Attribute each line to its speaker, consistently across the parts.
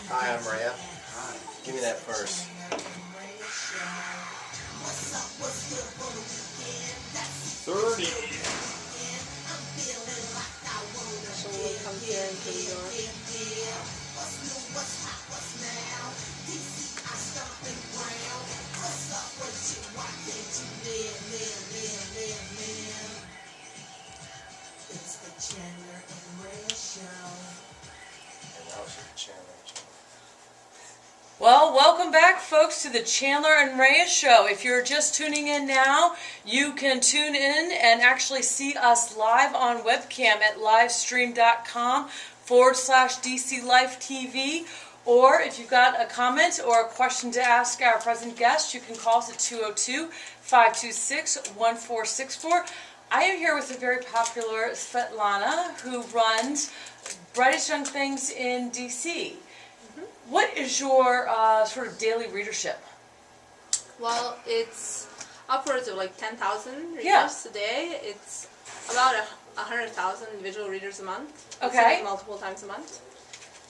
Speaker 1: Hi, I'm Rhea. Hi. Give me that first. 30.
Speaker 2: So we'll come here into New York.
Speaker 1: It's the Chandler and Rhea Show. And now it's the Chandler Show.
Speaker 3: Well, welcome back, folks, to the Chandler and Rhea Show. If you're just tuning in now, you can tune in and actually see us live on webcam at livestream.com/DC Life TV. Or if you've got a comment or a question to ask our present guest, you can call us at 202-526-1464. I am here with a very popular Svetlana who runs Brightest Young Things in DC. What is your sort of daily readership?
Speaker 2: Well, it's upwards of like 10,000 readers
Speaker 3: Yeah.
Speaker 2: a day. It's about 100,000 individual readers a month.
Speaker 3: Okay.
Speaker 2: Multiple times a month.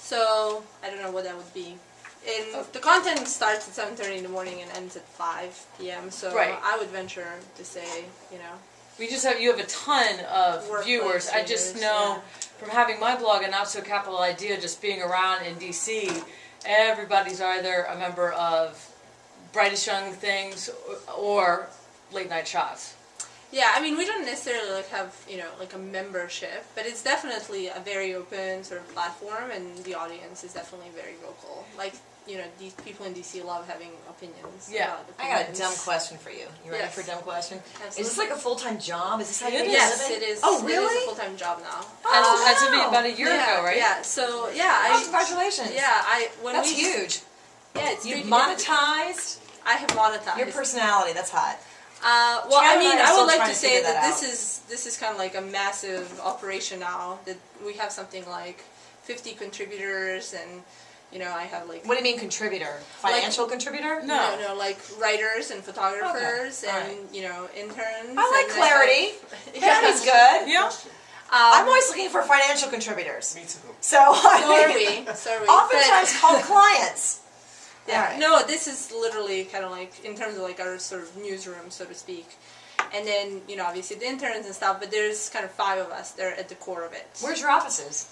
Speaker 2: So I don't know what that would be. And the content starts at 7:30 in the morning and ends at 5 p.m. So
Speaker 3: Right.
Speaker 2: I would venture to say, you know.
Speaker 3: You have a ton of
Speaker 2: Workplace
Speaker 3: viewers. I just
Speaker 2: readers,
Speaker 3: know from having my blog, A Not So Capital Idea, just being around in DC, everybody's either a member of Brightest Young Things or Late Night Shots.
Speaker 2: Yeah, I mean, we don't necessarily like have, you know, like a membership, but it's definitely a very open sort of platform, and the audience is definitely very vocal. Like, you know, these people in DC love having opinions.
Speaker 3: Yeah.
Speaker 2: about
Speaker 4: I got a
Speaker 2: opinions.
Speaker 4: dumb question for you. You ready
Speaker 2: Yes.
Speaker 4: for a dumb question?
Speaker 2: Absolutely.
Speaker 4: Is this like a full-time job? Is this how you
Speaker 3: It
Speaker 4: make
Speaker 3: is.
Speaker 4: a
Speaker 2: Yes,
Speaker 4: living?
Speaker 2: it is.
Speaker 4: Oh,
Speaker 2: It
Speaker 4: really?
Speaker 2: is a full-time job now.
Speaker 3: As of about a year ago, right?
Speaker 2: Yeah. So
Speaker 4: Oh, congratulations.
Speaker 2: When
Speaker 4: That's huge.
Speaker 2: Yeah, it's
Speaker 4: You've
Speaker 2: big-
Speaker 4: monetized
Speaker 2: I have monetized.
Speaker 4: your personality. That's hot.
Speaker 2: Well,
Speaker 4: Chandler
Speaker 2: I mean,
Speaker 4: and I are
Speaker 2: I
Speaker 4: still
Speaker 2: would like
Speaker 4: trying
Speaker 2: to
Speaker 4: to
Speaker 2: say
Speaker 4: figure
Speaker 2: that
Speaker 4: that
Speaker 2: this is kind of like a massive operation now. That we have something like 50 contributors, and you know, I have like
Speaker 4: What do you mean contributor? Financial contributor?
Speaker 3: No.
Speaker 2: no, like writers and photographers
Speaker 4: Okay. All
Speaker 2: and you know, interns.
Speaker 4: I like
Speaker 2: and
Speaker 4: clarity.
Speaker 2: Yeah.
Speaker 4: Clarity's good.
Speaker 3: Yeah.
Speaker 4: I'm always looking for financial contributors.
Speaker 1: Me too.
Speaker 4: So,
Speaker 2: So are we. So are we.
Speaker 4: Oftentimes
Speaker 2: But-
Speaker 4: called clients.
Speaker 2: Yeah.
Speaker 4: Alright.
Speaker 2: No, this is literally kind of like in terms of like our sort of newsroom, so to speak. And then, you know, obviously the interns and stuff, but there's kind of 5 of us. They're at the core of it.
Speaker 4: Where's your offices?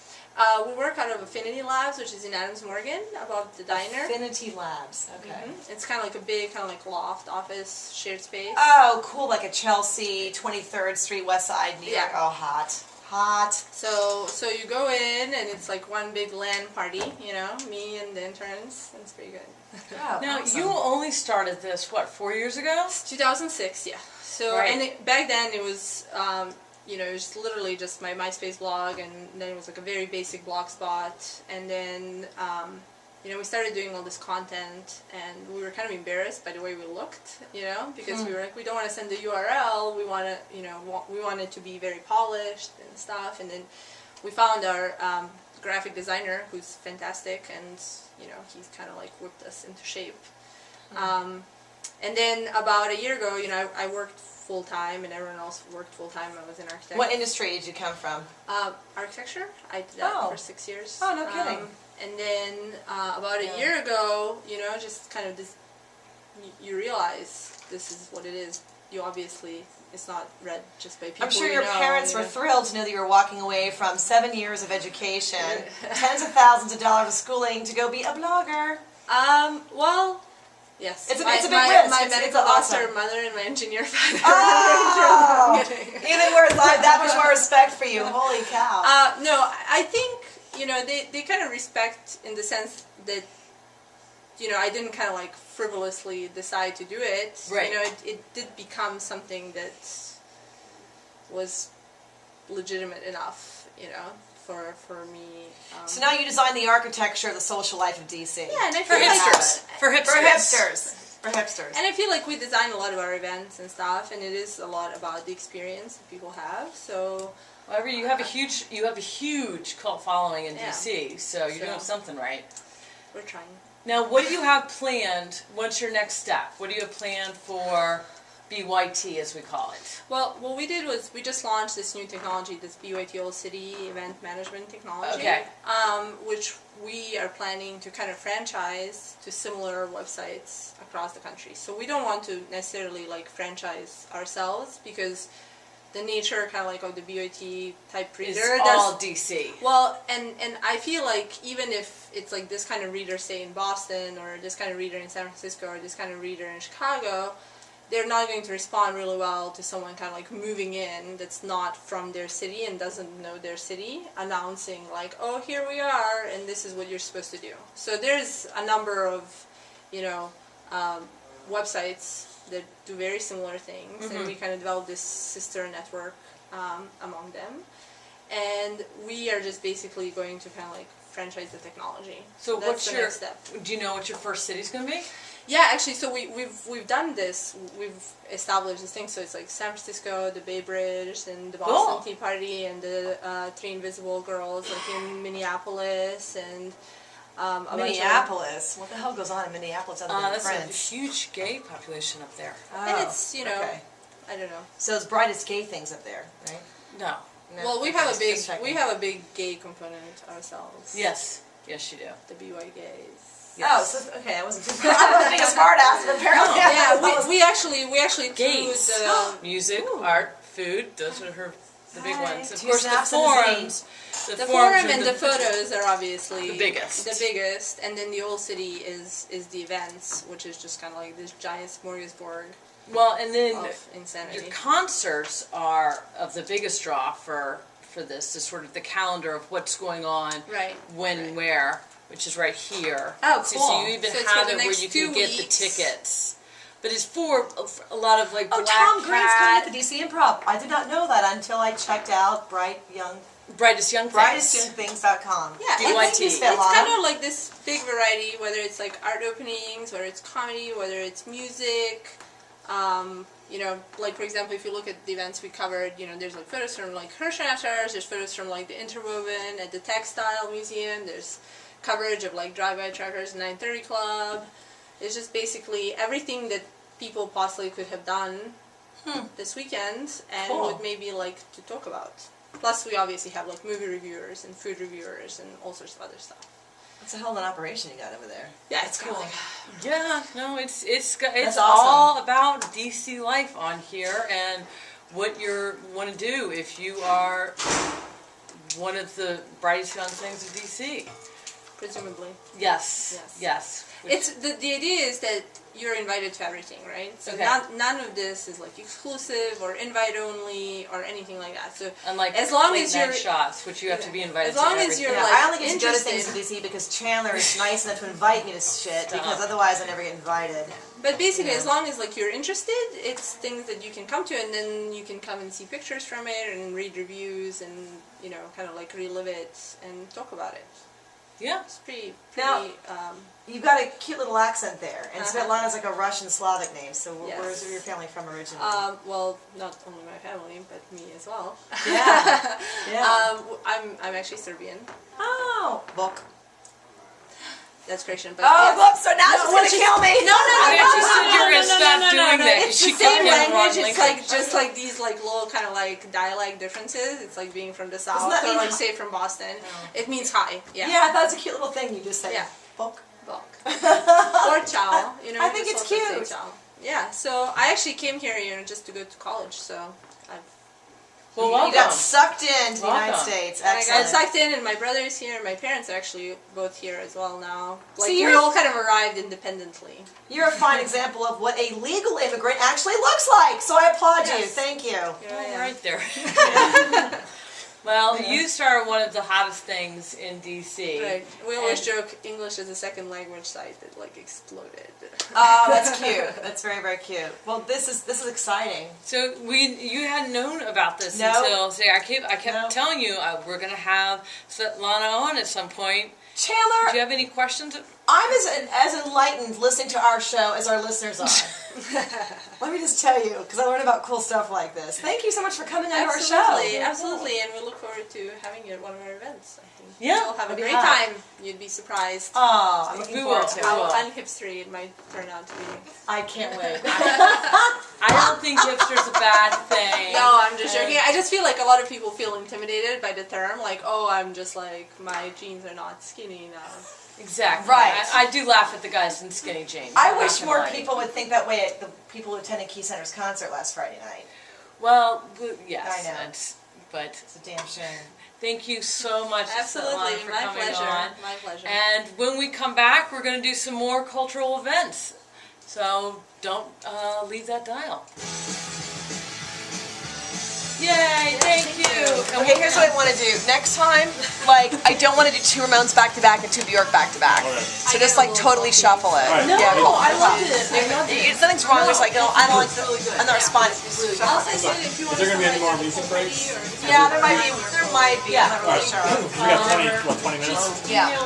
Speaker 2: We work out of Affinity Labs, which is in Adams Morgan, above the diner.
Speaker 4: Affinity Labs. Okay.
Speaker 2: It's kind of like a big, kind of like loft office, shared space.
Speaker 4: Oh, cool. Like a Chelsea, 23rd Street, West Side, New York.
Speaker 2: Yeah.
Speaker 4: Oh, hot. Hot.
Speaker 2: So you go in, and it's like one big LAN party, you know, me and the interns. It's pretty good.
Speaker 4: Oh,
Speaker 3: Now,
Speaker 4: awesome.
Speaker 3: you only started this, what, 4 years ago?
Speaker 2: It's 2006, yeah. So,
Speaker 3: Right.
Speaker 2: and back then it was, you know, it was literally just my MySpace blog, and then it was like a very basic blog spot, and then, you know, we started doing all this content, and we were kind of embarrassed by the way we looked, you know, because we were like, we don't want to send the URL, we want to, you know, we want it to be very polished and stuff, and then we found our graphic designer, who's fantastic, and, you know, he's kind of like whipped us into shape. And then about a year ago, you know, I worked full-time, and everyone else worked full-time. I was an architect.
Speaker 4: What industry did you come from?
Speaker 2: Architecture. I did that
Speaker 4: Oh.
Speaker 2: for 6 years.
Speaker 4: Oh, no kidding.
Speaker 2: And then about a year ago, you know, just kind of this, you realize this is what it is. You obviously, it's not read just by people
Speaker 4: I'm sure
Speaker 2: you
Speaker 4: your
Speaker 2: know,
Speaker 4: parents
Speaker 2: you
Speaker 4: were
Speaker 2: know.
Speaker 4: thrilled to know that you were walking away from 7 years of education, tens of thousands of dollars of schooling to go be a blogger.
Speaker 2: Well, yes.
Speaker 4: It's a
Speaker 2: my,
Speaker 4: big
Speaker 2: my,
Speaker 4: risk.
Speaker 2: My
Speaker 4: It's
Speaker 2: medical
Speaker 4: awesome.
Speaker 2: doctor mother and my engineer father.
Speaker 4: Oh!
Speaker 2: I'm kidding.
Speaker 4: Even worth I have that much more respect for you. Holy cow.
Speaker 2: No, I think, you know, they kind of respect in the sense that, you know, I didn't kind of like frivolously decide to do it.
Speaker 3: Right.
Speaker 2: You know, it did become something that was legitimate enough, you know, for me.
Speaker 4: So now you design the architecture of the social life of DC.
Speaker 2: Yeah, and I
Speaker 3: For
Speaker 2: feel like
Speaker 3: hipsters. For hipsters.
Speaker 4: For hipsters. For hipsters.
Speaker 2: And I feel like we design a lot of our events and stuff, and it is a lot about the experience that people have. So
Speaker 3: However, you have a huge cult following in
Speaker 2: Yeah.
Speaker 3: DC, so you're doing something right.
Speaker 2: we're trying.
Speaker 3: Now, what do you have planned? What's your next step? What do you have planned for BYT, as we call it?
Speaker 2: Well, what we did was we just launched this new technology, this BYT Old City Event Management Technology,
Speaker 3: Okay.
Speaker 2: which we are planning to kind of franchise to similar websites across the country. So we don't want to necessarily like franchise ourselves because the nature kind of like of the BYT type reader.
Speaker 3: It's all DC.
Speaker 2: Well, and I feel like even if it's like this kind of reader, say in Boston, or this kind of reader in San Francisco, or this kind of reader in Chicago, they're not going to respond really well to someone kind of like moving in that's not from their city and doesn't know their city, announcing like, oh, here we are, and this is what you're supposed to do. So there's a number of, you know, websites that do very similar things, and we kind of developed this sister network among them. And we are just basically going to kind of like franchise the technology.
Speaker 3: So
Speaker 2: that's
Speaker 3: what's
Speaker 2: the
Speaker 3: your,
Speaker 2: next step.
Speaker 3: do you know what your first city's going to be?
Speaker 2: Yeah, actually, so we've done this. We've established this thing. So it's like San Francisco, the Bay Bridge, and the Boston Tea Party, and the Three Invisible Girls, like in Minneapolis, and
Speaker 4: Minneapolis. What the hell goes on in Minneapolis other than
Speaker 3: That's a
Speaker 4: Prince?
Speaker 3: huge gay population up there.
Speaker 2: and it's, you know,
Speaker 4: okay.
Speaker 2: I don't know.
Speaker 4: So it's brightest gay things up there, right?
Speaker 3: No.
Speaker 4: No?
Speaker 2: Well, we
Speaker 4: Okay,
Speaker 2: have a
Speaker 4: just
Speaker 2: big
Speaker 4: checking.
Speaker 2: gay component ourselves.
Speaker 3: Yes. Yes, you do.
Speaker 2: The BY gays.
Speaker 4: Oh, so okay, I wasn't too. I was being a smart ass, but apparently.
Speaker 2: Yeah, we actually
Speaker 3: Gays.
Speaker 2: threw the
Speaker 3: Music, art, food, those are the big
Speaker 4: Hi.
Speaker 3: ones. Of
Speaker 4: Two
Speaker 3: course, the
Speaker 4: snaps and a
Speaker 3: forums.
Speaker 2: the
Speaker 3: forums
Speaker 2: forum
Speaker 3: are
Speaker 2: and the photos are obviously
Speaker 3: the biggest.
Speaker 2: The biggest, and then the old city is the events, which is just kind of like this giant smorgasbord
Speaker 3: Well, and then
Speaker 2: of insanity.
Speaker 3: your concerts are of the biggest draw for this. Is sort of the calendar of what's going on,
Speaker 2: Right.
Speaker 3: when,
Speaker 2: Right.
Speaker 3: where, which is right here.
Speaker 2: Oh,
Speaker 3: So
Speaker 2: cool.
Speaker 3: you even
Speaker 2: So it's
Speaker 3: have
Speaker 2: for the
Speaker 3: it where
Speaker 2: next
Speaker 3: you can
Speaker 2: 2
Speaker 3: get the
Speaker 2: weeks.
Speaker 3: tickets. But it's for a lot of like
Speaker 4: Oh,
Speaker 3: Black
Speaker 4: Tom Green's
Speaker 3: Cat,
Speaker 4: coming at the DC Improv. I did not know that until I checked out
Speaker 3: Brightest Young Things.
Speaker 4: brightestyoungthings.com.
Speaker 2: Yeah,
Speaker 3: BYT.
Speaker 2: it's kind of like this big variety, whether it's like art openings, whether it's comedy, whether it's music. You know, like for example, if you look at the events we covered, you know, there's like photos from like Hirschnatters, there's photos from like the Interwoven at the Textile Museum, there's coverage of like Drive-By Truckers 930 Club. It's just basically everything that people possibly could have done this weekend and
Speaker 3: Cool.
Speaker 2: would maybe like to talk about. Plus, we obviously have like movie reviewers and food reviewers and all sorts of other stuff.
Speaker 4: It's a hell of an operation you got over there.
Speaker 2: Yeah, it's
Speaker 4: Cool.
Speaker 2: cool.
Speaker 3: Yeah, no, it's
Speaker 4: That's
Speaker 3: all
Speaker 4: awesome.
Speaker 3: about DC life on here and what you want to do if you are one of the brightest young things of DC.
Speaker 2: Presumably.
Speaker 3: Yes,
Speaker 2: Yes.
Speaker 3: yes.
Speaker 2: It's the idea is that you're invited to everything, right? So
Speaker 3: Okay.
Speaker 2: none of this is like exclusive or invite only or anything like that. So
Speaker 3: Unlike
Speaker 2: as long
Speaker 3: late
Speaker 2: as
Speaker 3: night
Speaker 2: you're
Speaker 3: shots, which you have to be invited
Speaker 2: as long
Speaker 3: to
Speaker 2: as
Speaker 3: everything.
Speaker 2: you're
Speaker 4: Yeah,
Speaker 2: like
Speaker 4: I only get to go to
Speaker 2: interested.
Speaker 4: things in DC because Chandler is nice enough to invite me to shit, because otherwise I never get invited.
Speaker 2: But basically,
Speaker 4: Yeah.
Speaker 2: as long as like you're interested, it's things that you can come to, and then you can come and see pictures from it and read reviews and you know kind of like relive it and talk about it.
Speaker 3: Yeah.
Speaker 2: It's pretty.
Speaker 4: Now- You've got a cute little accent there, and Svetlana's like a Russian Slavic name, so
Speaker 2: Yes.
Speaker 4: where's your family from originally?
Speaker 2: Well, not only my family, but me as well.
Speaker 4: Yeah. Yeah.
Speaker 2: I'm actually Serbian.
Speaker 4: Oh, Bok.
Speaker 2: That's Croatian, but
Speaker 4: Oh,
Speaker 2: yes.
Speaker 4: whoops, so now she's gonna kill me.
Speaker 2: No,
Speaker 3: I actually said you were going to stop doing that because
Speaker 2: It's
Speaker 3: she
Speaker 2: the
Speaker 3: kept
Speaker 2: same
Speaker 3: getting wrong
Speaker 2: language. It's
Speaker 3: language.
Speaker 2: like just like these like little kind of like dialect differences. It's like being from the south
Speaker 4: that
Speaker 2: or
Speaker 4: mean
Speaker 2: like
Speaker 4: hi-
Speaker 2: say from Boston. It means hi. Yeah.
Speaker 4: Yeah, I thought it was a cute little thing you just said.
Speaker 2: Yeah.
Speaker 4: Bok.
Speaker 2: Bulk. Or ciao. You know.
Speaker 4: I
Speaker 2: you
Speaker 4: think
Speaker 2: just
Speaker 4: it's
Speaker 2: also say
Speaker 4: cute.
Speaker 2: ciao. Yeah. So I actually came here, you know, just to go to college. So I've.
Speaker 3: Well,
Speaker 4: You
Speaker 3: welcome.
Speaker 4: got sucked into the United
Speaker 3: Welcome.
Speaker 4: States.
Speaker 2: I got
Speaker 4: Excellent.
Speaker 2: sucked in, and my brother is here, and my parents are actually both here as well now. Like
Speaker 4: So
Speaker 2: we
Speaker 4: you're-
Speaker 2: all kind of arrived independently.
Speaker 4: You're a fine example of what a legal immigrant actually looks like, so I applaud you.
Speaker 2: Yes.
Speaker 4: Thank you.
Speaker 2: Here I am.
Speaker 3: Right there. Well, you started one of the hottest things in DC.
Speaker 2: Right. We always
Speaker 3: And-
Speaker 2: joke English is a second language site that like exploded.
Speaker 4: Oh, that's cute. That's very, very cute. Well, this is exciting.
Speaker 3: So you hadn't known about this
Speaker 4: No.
Speaker 3: until I kept
Speaker 4: No.
Speaker 3: telling you we're gonna have Svetlana on at some point. Do you
Speaker 4: Chandler,
Speaker 3: have any questions?
Speaker 4: I'm as enlightened listening to our show as our listeners are. let me just tell you, because I learn about cool stuff like this. Thank you so much for coming on our show.
Speaker 2: Absolutely, and we look forward to having you at one of our events. I think
Speaker 3: Yeah,
Speaker 2: you'll have a
Speaker 4: it'll be
Speaker 2: great
Speaker 4: hot.
Speaker 2: time. You'd be surprised.
Speaker 4: Oh, I'm looking
Speaker 3: We
Speaker 4: forward
Speaker 3: will.
Speaker 4: to it.
Speaker 2: How unhipstery it might turn out to be.
Speaker 4: I can't wait.
Speaker 3: I don't think hipster's a bad thing.
Speaker 2: No, I'm just joking. I just feel like a lot of people feel intimidated by the term, like, oh, I'm just like, my jeans are not skinny enough.
Speaker 3: Exactly.
Speaker 4: Right.
Speaker 3: I do laugh at the guys in skinny jeans.
Speaker 4: I
Speaker 3: I'm
Speaker 4: wish
Speaker 3: not
Speaker 4: more
Speaker 3: gonna lie.
Speaker 4: people would think that way at the people who attended Key Center's concert last Friday night.
Speaker 3: Well, yes.
Speaker 4: I know.
Speaker 3: But
Speaker 4: It's a damn shame.
Speaker 3: thank you so much,
Speaker 2: Absolutely,
Speaker 3: Svetlana, for
Speaker 2: my
Speaker 3: coming
Speaker 2: pleasure.
Speaker 3: on.
Speaker 2: My pleasure.
Speaker 3: And when we come back, we're going to do some more cultural events. So don't leave that dial. Yay, thank you. And
Speaker 4: Okay, here's what I want to do. Next time, like, I don't want to do 2 Ramones back to back and 2 Bjork back to back.
Speaker 5: Okay.
Speaker 4: So just like totally shuffle it.
Speaker 5: Alright.
Speaker 3: No,
Speaker 4: Yeah, cool.
Speaker 3: I loved it. I loved it.
Speaker 4: Nothing's wrong. There's like, I don't like the, I'm not responding.
Speaker 2: I'll send you if you want
Speaker 5: Is there
Speaker 2: to
Speaker 5: gonna be any more
Speaker 2: like
Speaker 5: music breaks?
Speaker 2: or
Speaker 4: Yeah, there might be. I'm not really sure.
Speaker 5: We got 20 minutes?
Speaker 4: Yeah.